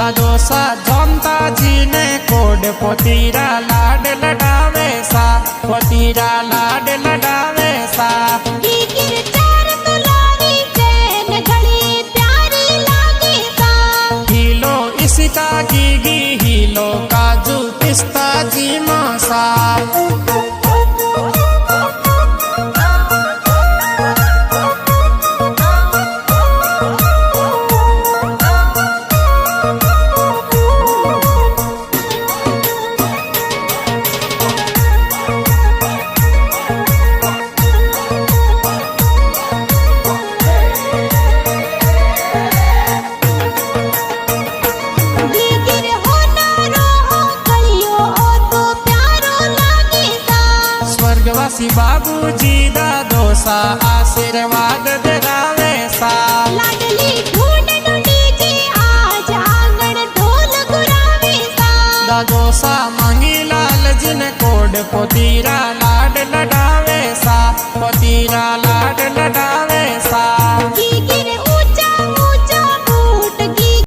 दादोसा जमता जी ने कोड पोतीरा लाड लडावे सा, पोतीरा लाड लडावे सा। हीलो इसिता गीगी हीलो काजू पिस्ता जी मसा। स्वर्गवासी बाबूजी दादोसा आशीर्वाद देरावे सा। लाडली ढूंढ ढूंढी जी आज आंगण ढोल गुरावे सा। दादोसा मांगी लाल जिन कोड पोती